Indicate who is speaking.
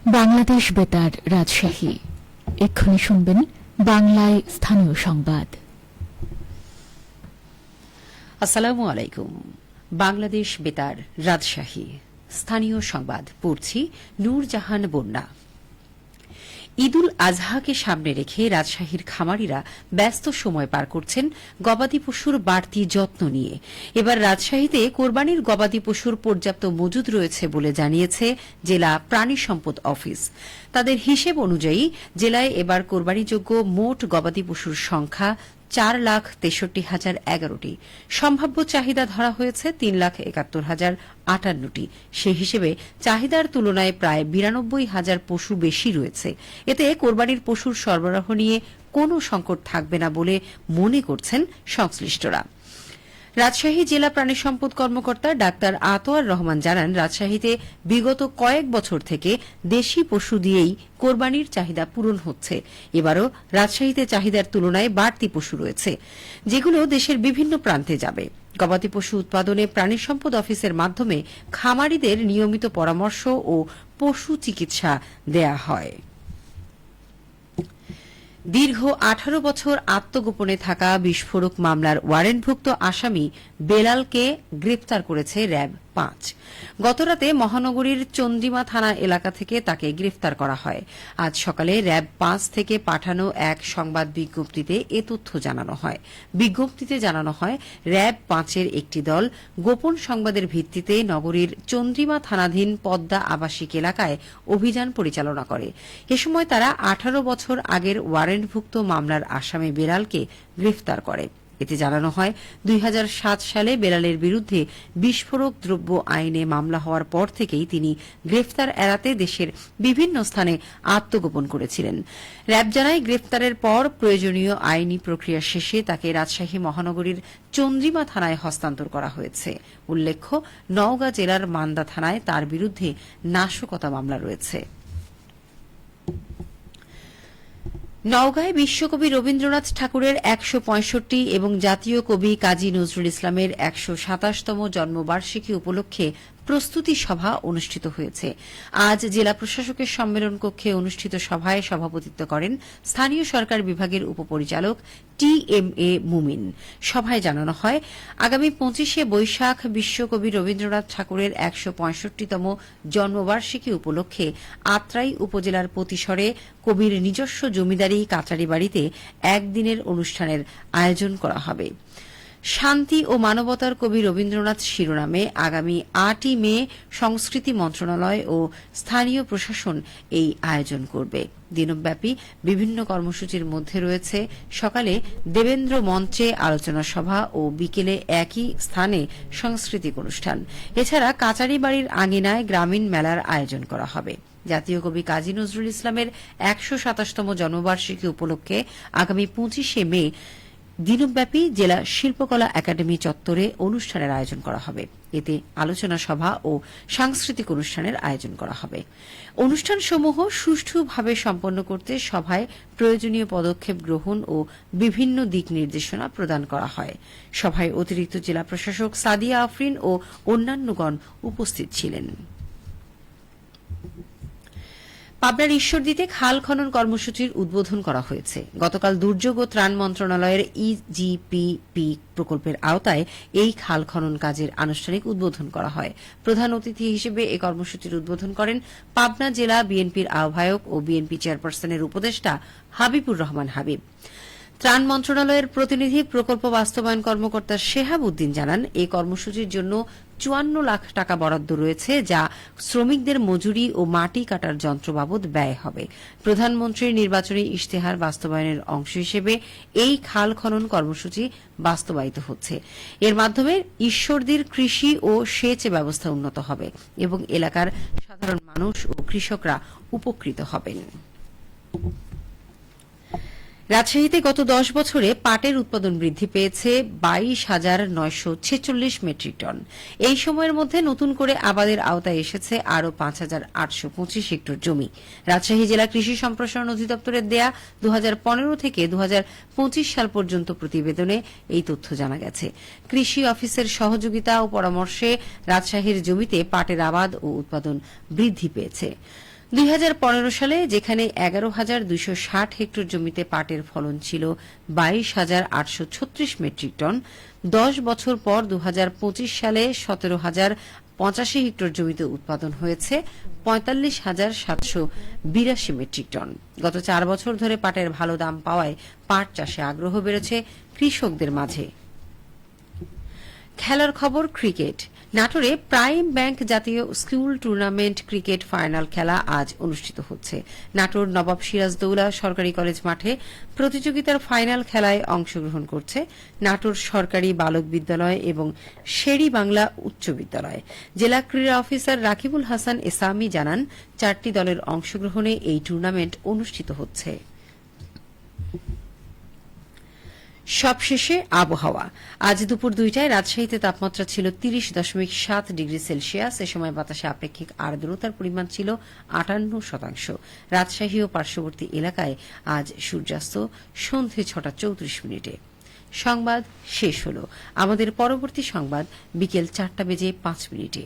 Speaker 1: বাংলাদেশ বেতার রাজশাহী। এক্ষুনি শুনবেন বাংলায় স্থানীয় সংবাদ।
Speaker 2: আসসালামু আলাইকুম। বাংলাদেশ বেতার রাজশাহী স্থানীয় সংবাদ পড়ছি নূরজাহান বন্যা। ঈদুল আজহাকে সামনে রেখে রাজশাহীর খামারিরা ব্যস্ত সময় পার করছেন গবাদি পশুর বাড়তি যত্ন নিয়ে। এবার রাজশাহীতে কোরবানির গবাদি পশুর পর্যাপ্ত মজুদ রয়েছে বলে জানিয়েছে জেলা প্রাণী সম্পদ অফিস। তাদের হিসেব অনুযায়ী জেলায় এবার কোরবানিযোগ্য মোট গবাদি পশুর সংখ্যা 4,63,011টি। সম্ভাব্য চাহিদা ধরা হয়েছে 3,71,058টি। সে হিসেবে চাহিদার তুলনায় প্রায় 92,000 পশু বেশি রয়েছে। এতে কোরবানির পশুর সরবরাহ নিয়ে কোনো সংকট থাকবে না বলে মনে করছেন সংশ্লিষ্টরা। রাজশাহী জেলা প্রাণী সম্পদ কর্মকর্তা ডাক্তার আতোয়ার রহমান জানান, রাজশাহীতে বিগত কয়েক বছর থেকে দেশি পশু দিয়েই কোরবানির চাহিদা পূরণ হচ্ছে। এবারও রাজশাহীতে চাহিদার তুলনায় বাড়তি পশু রয়েছে, যেগুলো দেশের বিভিন্ন প্রান্তে যাবে। গবাদি পশু উৎপাদনে প্রাণী সম্পদ অফিসের মাধ্যমে খামারিদের নিয়মিত পরামর্শ ও পশু চিকিৎসা দেয়া হয়। দীর্ঘ 18 বছর আত্মগোপনে থাকা বিস্ফোরক মামলার ওয়ারেন্টভুক্ত আসামি বেলালকে গ্রেপ্তার করেছে র্যাব 5। গতরাতে মহানগরীর চন্দ্রিমা থানা এলাকা থেকে তাকে গ্রেফতার করা হয়। আজ সকালে র্যাব 5 থেকে পাঠানো এক সংবাদ বিজ্ঞপ্তিতে এ তথ্য জানানো হয়। বিজ্ঞপ্তিতে জানানো হয়, র্যাব 5-এর একটি দল গোপন সংবাদের ভিত্তিতে নগরীর চন্দ্রিমা থানাধীন পদ্মা আবাসিক এলাকায় অভিযান পরিচালনা করে। এ সময় তারা 18 বছর আগের ওয়ারেন্টভুক্ত মামলার আসামি বেলালকে গ্রেফতার করে। এতে জানানো হয়, 2007 সালে বেলালের বিরুদ্ধে বিস্ফোরক দ্রব্য আইনে মামলা হওয়ার পর থেকেই তিনি গ্রেফতার এড়াতে দেশের বিভিন্ন স্থানে আত্মগোপন করেছিলেন। র্যাব জানায়, গ্রেফতারের পর প্রয়োজনীয় আইনি প্রক্রিয়া শেষে তাকে রাজশাহী মহানগরীর চন্দ্রিমা থানায় হস্তান্তর করা হয়েছে। উল্লেখ্য, নওগাঁ জেলার মান্দা থানায় তার বিরুদ্ধে নাশকতা মামলা রয়েছে। নওগাঁয় বিশ্বকবি রবীন্দ্রনাথ ঠাকুরের 165 এবং জাতীয় কবি কাজী নজরুল ইসলামের 127তম জন্মবার্ষিকী উপলক্ষে প্রস্তুতি সভা অনুষ্ঠিত হয়েছে। আজ জেলা প্রশাসকের সম্মেলন কক্ষে অনুষ্ঠিত সভায় সভাপতিত্ব করেন স্থানীয় সরকার বিভাগের উপপরিচালক TMA মুমিন। সভায় জানানো হয়, আগামী 25শে বৈশাখ বিশ্বকবি রবীন্দ্রনাথ ঠাকুরের 165তম জন্মবার্ষিকী উপলক্ষে আত্রাই উপজেলার পতিসরে কবির নিজস্ব জমিদারি কাচারি বাড়িতে একদিনের অনুষ্ঠানের আয়োজন করা হবে। শান্তি ও মানবতার কবি রবীন্দ্রনাথ শিরোনামে আগামী 8ই মে সংস্কৃতি মন্ত্রণালয় ও স্থানীয় প্রশাসন এই আয়োজন করবে। দিনব্যাপী বিভিন্ন কর্মসূচির মধ্যে রয়েছে সকালে দেবেন্দ্র মঞ্চে আলোচনা সভা ও বিকেলে একই স্থানে সাংস্কৃতিক অনুষ্ঠান। এছাড়া কাচারি বাড়ির আঙিনায় গ্রামীণ মেলার আয়োজন করা হবে। জাতীয় কবি কাজী নজরুল ইসলামের 127তম জন্মবার্ষিকী উপলক্ষে আগামী 25শে মে দিনব্যাপী জেলা শিল্পকলা একাডেমি চত্বরে অনুষ্ঠানের আয়োজন করা হবে। এতে আলোচনা সভা ও সাংস্কৃতিক অনুষ্ঠানের আয়োজন করা হবে। অনুষ্ঠানসমূহ সুষ্ঠুভাবে সম্পন্ন করতে সভায় প্রয়োজনীয় পদক্ষেপ গ্রহণ ও বিভিন্ন দিক নির্দেশনা প্রদান করা হয়। সভায় অতিরিক্ত জেলা প্রশাসক সাদিয়া আফরিন ও অন্যান্যগণ উপস্থিত ছিলেন। পাবনার ঈশ্বরদীতে খাল খনন কর্মসূচির উদ্বোধন করা হয়েছে। গতকাল দুর্যোগ ও ত্রাণ মন্ত্রণালয়ের ইজিপিপি প্রকল্পের আওতায় এই খাল খনন কাজের আনুষ্ঠানিক উদ্বোধন করা হয়। প্রধান অতিথি হিসেবে এই কর্মসূচির উদ্বোধন করেন পাবনা জেলা বিএনপির আহ্বায়ক ও বিএনপি চেয়ারপারসনের উপদেষ্টা হাবিবুর রহমান হাবিব। ত্রাণ মন্ত্রণালয়ের প্রতিনিধি প্রকল্প বাস্তবায়ন কর্মকর্তা শেহাব উদ্দিন জানান, এই কর্মসূচির জন্য 54 লাখ টাকা বরাদ্দ রয়েছে, যা শ্রমিকদের মজুরি ও মাটি কাটার যন্ত্র বাবদ ব্যয় হবে। প্রধানমন্ত্রীর নির্বাচনী ইশতেহার বাস্তবায়নের অংশ হিসেবে এই খাল খনন কর্মসূচি বাস্তবায়িত হচ্ছে। এর মাধ্যমে ঈশ্বরদীর কৃষি ও সেচ ব্যবস্থা উন্নত হবে এবং এলাকার সাধারণ মানুষ ও কৃষকরা উপকৃত হবেন। রাজশাহীতে গত 10 বছরে পাটের উৎপাদন বৃদ্ধি পেয়েছে 22,946 মেট্রিক টন। এই সময়ের মধ্যে নতুন করে আবাদের আওতায় এসেছে আরও 5,825 হেক্টর জমি। রাজশাহী জেলা কৃষি সম্প্রসারণ অধিদপ্তরের দেয়া 2015 থেকে 2025 সাল পর্যন্ত প্রতিবেদনে এই তথ্য জানা গেছে। কৃষি অফিসের সহযোগিতা ও পরামর্শে রাজশাহীর জমিতে পাটের আবাদ ও উৎপাদন বৃদ্ধি পেয়েছে। 2015 সালে যেখানে 11,260 হেক্টর জমিতে পাটের ফলন ছিল 22,836 মেট্রিক টন, 10 বছর পর 2025 সালে 17,085 হেক্টর জমিতে উৎপাদন হয়েছে 45,782 মেট্রিক টন। গত 4 বছর ধরে পাটের ভালো দাম পাওয়ায় পাট চাষে আগ্রহ বেড়েছে কৃষকদের মাঝে। খেলার খবর ক্রিকেট। নাটোরে প্রাইম ব্যাংক জাতীয় স্কুল টুর্নামেন্ট ক্রিকেট ফাইনাল খেলা আজ অনুষ্ঠিত হচ্ছে। নাটোর নবাব সিরাজদৌলা সরকারি কলেজ মাঠে প্রতিযোগিতার ফাইনাল খেলায় অংশগ্রহণ করছে নাটোর সরকারি বালক বিদ্যালয় এবং শেরি বাংলা উচ্চ বিদ্যালয়। জেলা ক্রীড়া অফিসার রাকিবুল হাসান এসামি জানান, 4টি দলের অংশগ্রহণে এই টুর্নামেন্ট অনুষ্ঠিত হচ্ছে। সবশেষে আবহাওয়া। আজ দুপুর 2টায় রাজশাহীতে তাপমাত্রা ছিল 30.7 ডিগ্রি সেলসিয়াস। এ সময় বাতাসে আপেক্ষিক আর্দ্রতার পরিমাণ ছিল 58%। রাজশাহী ও পার্শ্ববর্তী এলাকায় আজ সূর্যাস্ত সন্ধে 6:34। সংবাদ শেষ হল। আমাদের পরবর্তী সংবাদ বিকেল 4:05।